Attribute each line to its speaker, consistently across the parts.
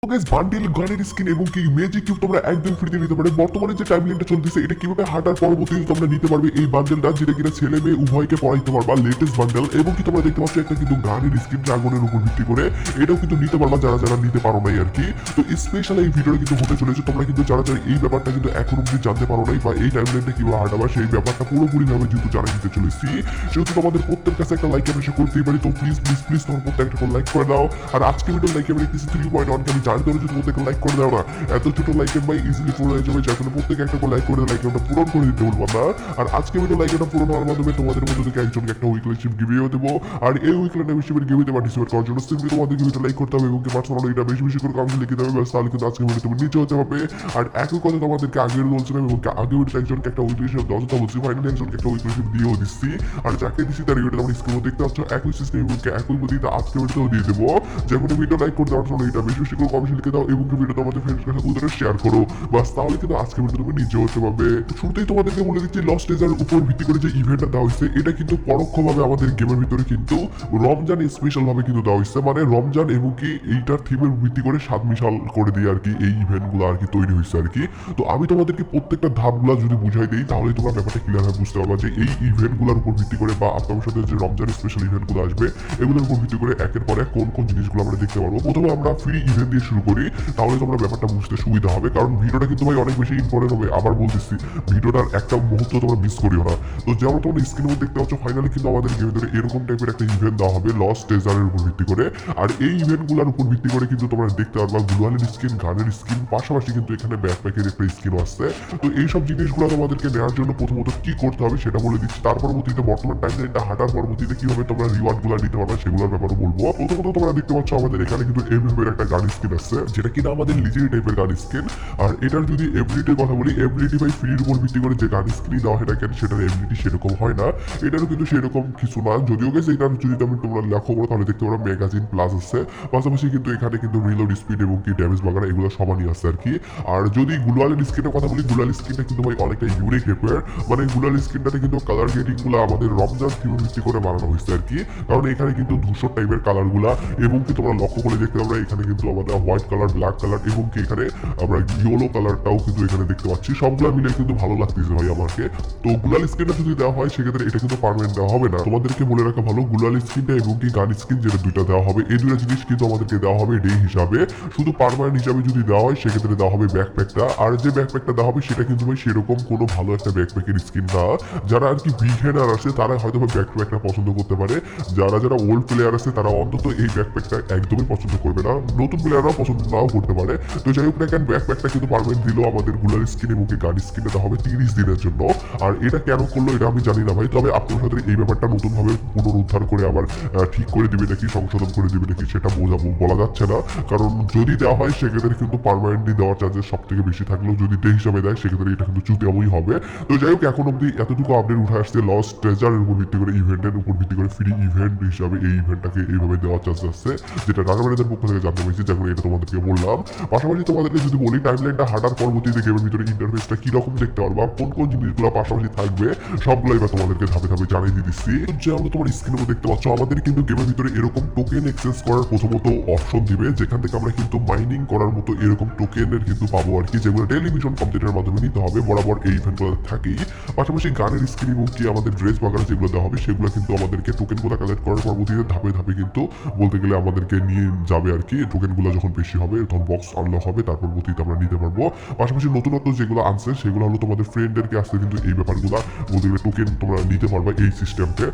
Speaker 1: Guys bundle গানের skin এবং কি ম্যাজিক কিউব তোমরা একদম ফ্রিতে নিতে পারবে। বর্তমানে যে টাইমলাইনটা চলতেছে এটা কিভাবে হাঁটার পরবর্তীতে তোমরা নিতে পারবে এই বান্ডেলটা, যেটা কিনা ছেলে মেয়ে উভয়কে পড়াইতে পারবা। লেটেস্ট বান্ডেল এবং কি তোমরা দেখতে পাচ্ছ একটা কিন্তু গানের স্কিন ড্রাগনের উপর ভিত্তি করে, এটাও কিন্তু নিতে পারবা যারা যারা নিতে পারো নাই আর কি। তো স্পেশাল এই ভিডিওটা কিন্তু হতে চলেছে, তোমরা কিন্তু যারা যারা এই ব্যাপারটা কিন্তু এখন অব্দি জানতে পারো নাই বা এই টাইমলাইনটা কিভাবে হাঁটাবা সেই ব্যাপারটা পুরোপুরি ভাবে যেহেতু জানা দিতে চলেছি, সেহেতু তোমাদের প্রত্যেক কাছে একটা লাইক আমি করতেই পারি। তো প্লিজ প্লিজ প্লিজ তোমার প্রত্যেকটা লাইক করে দাও। আর আজকে ভিডিও লাইক আমি দেখতেছি 3.1 কে, আমি জানি তোমরা যদি প্রত্যেক লাইক করে দাও না, এত ছোট লাইকের ভাই ইজিলি পূরণ হয়ে যাবে, যার জন্য প্রত্যেকে একটা লাইক করে লাইক একটা পূরণ করে দিতে বলবো না। আর আজকে ভিডিও লাইক একটা পূরণ হওয়ার মাধ্যমে তোমাদের মধ্যে থেকে একজনকে একটা উইকলি শিপ গিভেও দেবো। আর এই উইকলি মেম্বারশিপের গিভেতে পার্টিসিপেট করার জন্য সিম্পলি তোমাদের ভিডিওটা লাইক করতে হবে এবং কি পার্সোনাল এটা বেশি বেশি করে কমেন্ট লিখে দেবে, ব্যাস তাহলে কিন্তু আজকে ভিডিও তুমি নিচে হতে হবে। আর একই কথা তোমাদেরকে আগের বলছিলাম এবং আগে ভিডিওতে একজনকে একটা উইকলি শিপ দেওয়ার কথা বলছি, ফাইনালি একজনকে একটা উইকলি শিপ দিয়েও দিচ্ছি। আর যাকে দিচ্ছি তার ভিডিওটা তোমরা স্ক্রিনে দেখতে পাচ্ছ একই সিস্টেম এবং একই গতিতে আজকে ভিডিওটাও দিয়ে দেবো। যেমন ভিডিও লাইক করতে পারছো এটা বেশি বেশি করে কমেন্ট লিখে দাও এবং ভিডিও তোমাদের ফ্রেন্ডস কাছে উদাহরণ শেয়ার করো, বাস তাহলে কিন্তু আজকে ভিডিও তুমি নিজে হতে পারবে। শুরুতেই তোমাদেরকে বলে দিচ্ছি লস্ট ট্রেজার উপর ভিত্তি করে যে ইভেন্টটা দেওয়া হয়েছে এটা কিন্তু পরোক্ষভাবে আমাদের গেমের ভিতরে কিন্তু রমজান স্পেশাল ভাবে কিন্তু দেওয়া হয়েছে, মানে রমজান এবং কি এইটার থিমের ভিত্তি করে স্বাদ মিশাল করে দিয়ে আর কি এই ইভেন্টগুলো আর কি তৈরি হয়েছে আর কি। তো আমি তোমাদেরকে প্রত্যেকটা ধাপগুলো যদি বুঝাই দিই তাহলে তোমরা ব্যাপারটা ক্লিয়ার ভাবে বুঝতে পারবা যে এই ইভেন্টগুলোর উপর ভিত্তি করে বা আপনার সাথে যে রমজান স্পেশাল ইভেন্টগুলো আসবে এগুলোর উপর ভিত্তি করে একের পর এক কোন কোন জিনিসগুলো আমরা দেখতে পারবো। প্রথমে আমরা ফ্রি ইভেন্ট দিয়ে শুরু করি, তাহলে তোমরা ব্যাপারটা বুঝতে সুবিধা হবে, কারণ ভিডিওটা কিন্তু ভাই অনেক বেশি ইম্পর্টেন্ট হবে। আবার বলতেছি ভিডিওটার একটা মুহূর্ত তোমরা মিস করিও না। তো যেমন তোমরা স্ক্রিনের মধ্যে দেখতে পাচ্ছ ফাইনালি কিন্তু আমাদের গেমের ভিতরে এরকম টাইপের একটা ইভেন্ট দেওয়া হবে লস্ট ট্রেজারের উপর ভিত্তি করে। আর এই ইভেন্টগুলোর উপর ভিত্তি করে কিন্তু তোমরা দেখতে পারবা গ্লোয়ালের স্কিন, গানের স্কিন, পাশাপাশি কিন্তু এখানে ব্যাকপ্যাকের একটা স্কিনও আসছে। তো এইসব জিনিসগুলো তোমাদেরকে নেওয়ার জন্য প্রথমত কি করতে হবে সেটা বলে দিচ্ছি, তার পরবর্তীতে বর্তমান টাইমলাইনটা হাঁটার পরবর্তীতে কিভাবে তোমরা রিওয়ার্ডগুলো নিতে পারবে সেগুলোর ব্যাপারে বলবো। প্রথমত তোমরা দেখতে পাচ্ছ আমাদের এখানে কিন্তু এমএমের একটা গান স্কিন আসছে, যেটা কিনা আমাদের লিজেন্ডারি টাইপের গান স্কিন। আর এটার যদি এবিলিটির কথা বলি, এবিলিটি বাই ফ্রির উপর ভিত্তি করে যে গান স্কিন দেওয়া হয় না কেন সেটার এবিলিটি সেরকম হয় না, এটারও কিন্তু সেরকম কিছু না। যদিও গেছে এটার যদি আমি তোমরা লক্ষ্য করো তাহলে দেখতে পারো ম্যাগাজিন প্লাস আছে, পাশাপাশি কিন্তু এখানে কিন্তু রিলোড স্পিড এবং কি ড্যামেজ বাগানা এগুলো সমানই আছে আর কি। আর যদি গুলালের স্কিনের কথা বলি, গুলাল স্কিনটা কিন্তু ভাই অনেকটা ইউনিক টাইপের, মানে গুলাল স্কিনটাতে কিন্তু কালার গ্রেডিং গুলো আমাদের রমজান থিমের ভিত্তি করে বানানো হয়েছে আর কি। কারণ এখানে কিন্তু ধূসর টাইপের কালার গুলা এবং কি তোমরা লক্ষ্য করে দেখতে পারো এখানে কিন্তু আমাদের হোয়াইট কালার, ব্ল্যাক কালার এবং কি এখানে আমরা ইয়েলো কালারটাও কিন্তু এখানে দেখতে পাচ্ছি। সবগুলা মিলে কিন্তু ভালো লাগতেছে ভাই আমাকে। তো গুলাল স্কিনটা যদি দেওয়া হয় সেক্ষেত্রে এটা কিন্তু পার্মানেন্ট দেওয়া হবে না। তোমাদেরকে বলে রাখা ভালো, গুলাল স্কিনটা এবং কি গান স্কিন যেটা দুইটা দেওয়া হবে, এই দুইটা জিনিস কিন্তু আমাদেরকে দেওয়া হবে ডে হিসাবে। শুধু পার্মানেন্ট হিসাবে যদি দেওয়া হয় সেক্ষেত্রে দেওয়া হবে ব্যাকপ্যাকটা। আর যে ব্যাকপ্যাকটা দেওয়া হবে সেটা কিন্তু ভাই সেরকম কোনো ভালো একটা ব্যাকপ্যাকের স্কিন না। যারা আর কি বিগিনার আছে তারা হয়তো ব্যাকপ্যাকটা পছন্দ করতে পারে, যারা যারা ওল্ড প্লেয়ার আছে তারা অন্তত এই ব্যাকপ্যাকটা একদমই পছন্দ করবে না, নতুন প্লেয়াররাও পছন্দ নাও করতে পারে। তো যাই হোক না কেন ব্যাকপ্যাকটা কিন্তু পার্মানেন্ট দিল আমাদের গুলার স্কিন এবং গান স্কিনটা দেওয়া হবে 30 দিনের জন্য। আর এটা কেন করলো এটা আমি জানি না ভাই, তবে আপনার সাথে এই ব্যাপারটা নতুনভাবে পুনরুদ্ধার করে আবার ঠিক করে দিবে নাকি সংশোধন করে দিবে নাকি সেটা বলা যাচ্ছে না। কারণ যদি দেওয়া হয় সেক্ষেত্রে কিন্তু পার্মানেন্টলি দেওয়ার চান্সেস সব থেকে বেশি থাকলেও যদি ডে হিসাবে দেয় সেক্ষেত্রে এটা কিন্তু চুতিয়ামই হবে। তো যাই হোক এখন অব্দি এতটুকু আপডেট উঠে আসছে লস্ট ট্রেজারের উপর ভিত্তি করে, ইভেন্টের উপর ভিত্তি করে ফ্রি ইভেন্ট হিসাবে এই ইভেন্টটাকে এইভাবে দেওয়ার চান্স আসছে, যেটা রানাবাড়িদের পক্ষ থেকে জানতে পেরেছি, যেমন এটা তোমাদেরকে বললাম। পাশাপাশি তোমাদেরকে যদি বলি টাইমলাইনটা হাঁটার পরবর্তীতে গেমের ভিতরে ইন্টারফেসটা কিরকম দেখতে পারবা, কোন কোন জিনিসগুলো পাশাপাশি থাকবে সবগুলোই বা তোমাদেরকে ধাপে ধাপে জানিয়ে দিচ্ছি। যেমন তোমার স্ক্রিনে দেখতে পাচ্ছ আমাদের কিন্তু গেমের ভিতরে এরকম টোকেন এক্সচেঞ্জ করার প্রথমত অপশন দিবে, যেখান থেকে আমরা কিন্তু মাইনিং করার মতো এরকম টোকেনের কিন্তু পাবো আর কি, যেগুলো টেলিভিশন কম্পিউটারের মাধ্যমে নিতে হবে বরাবর এই ইভেন্টগুলো থাকেই। পাশাপাশি গানের স্ক্রিন এবং কি আমাদের ড্রেস বাগানে যেগুলো দেওয়া হবে সেগুলো কিন্তু আমাদেরকে টোকেনগুলো কালেক্ট করার পরবর্তীতে ধাপে ধাপে কিন্তু বলতে গেলে আমাদেরকে নিয়ে যাবে আর কি। টোকেনগুলো যখন বেশি হবে তখন বক্স আনলক হবে, তারপর পরবর্তীতে আমরা নিতে পারবো। পাশাপাশি নতুনত্ব যেগুলো আনছে সেগুলো হলো তোমাদের ফ্রেন্ডদেরকে আসতে কিন্তু এই ব্যাপারগুলো বলতে গেলে টোকেন তোমরা নিতে পারবা এই সিস্টেমকে।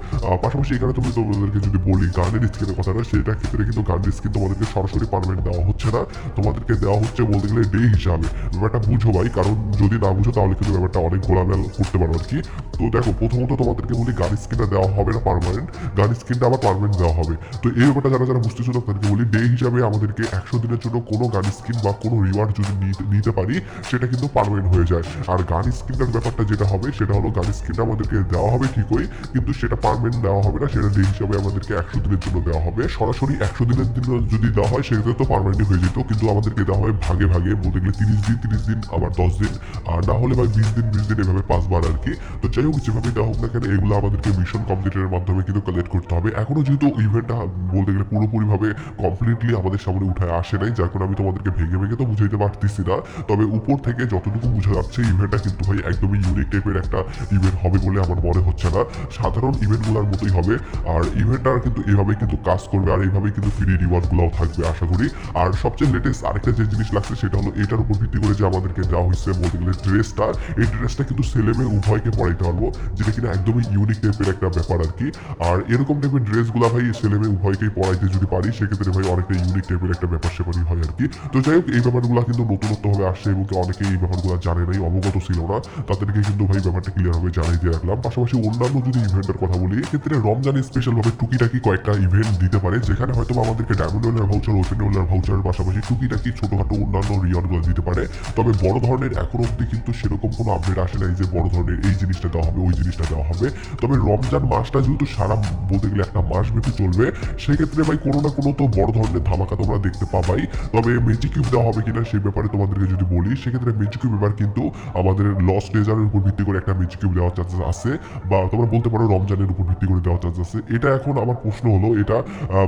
Speaker 1: পাশাপাশি এখানে তুমি তোমাদেরকে যদি বলি গানের স্কিনের কথাটা, সেটা ক্ষেত্রে কিন্তু গানের স্কিন তোমাদেরকে সরাসরি পার্মানেন্ট দেওয়া হচ্ছে না, তোমাদেরকে দেওয়া হচ্ছে বলতে গেলে ডে হিসাবে। ব্যাপারটা বুঝো ভাই, কারণ যদি না বুঝো তাহলে কিন্তু ব্যাপারটা অনেক গোলামেল করতে পারো আর কি। তো দেখো প্রথমত তোমাদেরকে বলি গান স্কিনটা দেওয়া হবে না পার্মানেন্ট, গান স্কিনটা আবার পার্মানেন্ট দেওয়া হবে। তো এই ব্যাপারটা যারা যারা বুঝতেছো তাদেরকে বলি ডে হিসাবে আমাদেরকে 100 দিনের জন্য কোনো গান স্কিন বা কোনো রিওয়ার্ড যদি নিতে পারি সেটা কিন্তু পার্মানেন্ট হয়ে যায়। আর গান স্কিনটার ব্যাপারটা যেটা হবে সেটা হলো গান স্কিনটা আমাদেরকে দেওয়া হবে ঠিকই, কিন্তু সেটা পার্মানেন্ট দেওয়া হবে না, সেটা ডে হিসাবে আমাদেরকে 100 দিনের জন্য দেওয়া হবে। সরাসরি 100 দিনের জন্য যদি দেওয়া হয় সেক্ষেত্রে তো পার্মানেন্ট হয়ে যেত, কিন্তু আমাদেরকে দেওয়া হয় ভাগে ভাগে, বলতে গেলে 30 দিন আবার 10 দিন, আর না হলে বা 20 দিন এভাবে 5 বার আর কি। তো যাই হোক যেভাবে দেওয়া হোক না কেন এগুলো আমাদেরকে মিশন কমপ্লিটের মাধ্যমে কিন্তু কালেক্ট করতে হবে। এখনো যেহেতু ইভেন্টটা বলতে গেলে পুরোপুরি ভাবে কমপ্লিটলি আমাদের সামনে উঠে আসে আসে নাই, যার কারণে আমি তোমাদেরকে ভেঙে ভেঙে তো বুঝাইতে পারতেছি না। তবে উপর থেকে যতটুকু বোঝা যাচ্ছে ইভেন্টটা কিন্তু ভাই একদমই ইউনিক টাইপের একটা ইভেন্ট হবে বলে আমার মনে হচ্ছে না। সাধারণ ইভেন্টগুলোর মতোই হবে। আর ইভেন্টটা কিন্তু এভাবেই কিন্তু কাজ করবে, আর এইভাবেই কিন্তু ফ্রি রিওয়ার্ডগুলোও থাকবে আশা করি। আর সবচেয়ে লেটেস্ট আরেকটা যে জিনিস লাগছে সেটা হলো এটার উপর ভিত্তি করে যে আমাদেরকে দেওয়া হয়েছে বলতে গেলে ড্রেসটা, এই ড্রেসটা কিন্তু ছেলে মেয়ে উভয়কে পরাইতে পারবো, যেটা কিনা একদমই ইউনিক টাইপের একটা ব্যাপার আর কি। আর এরকম টাইপের ড্রেসগুলো ভাই ছেলে মেয়ে উভয়কেই পরাইতে যদি পারি সেক্ষেত্রে ভাই অনেকটা ইউনিক টাইপের একটা ব্যাপার সেপারই হয় আর কি। তো যাই হোক, এই ব্যাপারগুলো কিন্তু নতুনত্ব ভাবে আসছে এবং অনেকেই এই ব্যাপারগুলো জানে নাই, অবগত ছিল না, তাদেরকে কিন্তু ভাই ব্যাপারটা ক্লিয়ার ভাবে জানাই দিয়ে রাখলাম। পাশাপাশি অন্যান্য যদি ইভেন্টের কথা বলি, এক্ষেত্রে রমজানে স্পেশাল ভাবে টুকিটাকি কয়েকটা ইভেন্ট দিতে পারে, যেখানে হয়তো আমাদেরকে ডায়মন্ড ওয়েলার ভাউচার, ওপেন ওয়েলার ভাউচারের পাশাপাশি টুকিটাকি ছোটখাটো অন্যান্য রিওয়ার্ডগুলো দিতে পারে। তবে বড় ধরনের এখন অব্দি কিন্তু সেরকম কোনো আপডেট আসে নাই যে বড় ধরনের এই জিনিসটা দেওয়া হবে, ওই জিনিসটা দেওয়া হবে। তবে রমজান মাসটা যেহেতু সারা বলতে গেলে একটা মাস ব্যাপী চলবে, সেক্ষেত্রে ভাই কোনো না কোনো তো বড় ধরনের ধামাকা তোমরা দেখতে পাবাই। তবে ম্যাজিক কিউব দেওয়া হবে কিনা সেই ব্যাপারে তোমাদেরকে যদি বলি, সেক্ষেত্রে ম্যাজিক কিউব এবার কিন্তু আমাদের লস লেজারের উপর ভিত্তি করে একটা ম্যাজিক কিউব দেওয়ার চান্সেস আছে, বা তোমরা বলতে পারো রমজানের উপর ভিত্তি করে দেওয়ার চান্স আছে। এটা এখন আমার প্রশ্ন হলো, এটা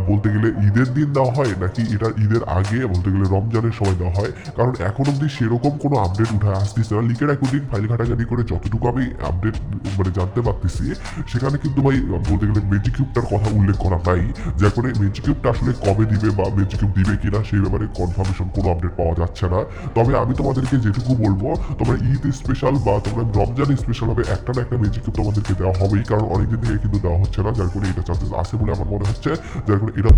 Speaker 1: বলতে গেলে ঈদের দিন দেওয়া হয় নাকি এটা ঈদের আগে বলতে গেলে রমজানের সময় দেওয়া হয়, কারণ এখন অব্দি সেরকম কোনো আপডেট উঠে আসতেছে না। লিকের একদিন ফাইল ঘাটাঘাটি করে যতটুকু আমি আপডেট মানে জানতে পারতেছি, সেখানে কিন্তু ভাই বলতে গেলে ম্যাজিক কিউবটার কথা উল্লেখ করা নাই, যার কারণে ম্যাজিক কিউবটা আসলে কবে দিবে বা ম্যাজিক কিউব দিবে কিনা সেই ব্যাপারে কনফার্মেশন কোনো আপডেট পাওয়া যাচ্ছে না। তবে আমি তোমাদেরকে যেটুকু বলবো, তোমরা ঈদ স্পেশাল বা তোমরা রমজান স্পেশাল হবে একটা না একটা ম্যাজিক কিউব তোমাদেরকে দেওয়া হবেই, কারণ অনেকদিন থেকে কিন্তু দেওয়া হচ্ছে না, যার কারণে এটা চান্সেস আছে বলে আমার মনে হচ্ছে, যার কারণে এটা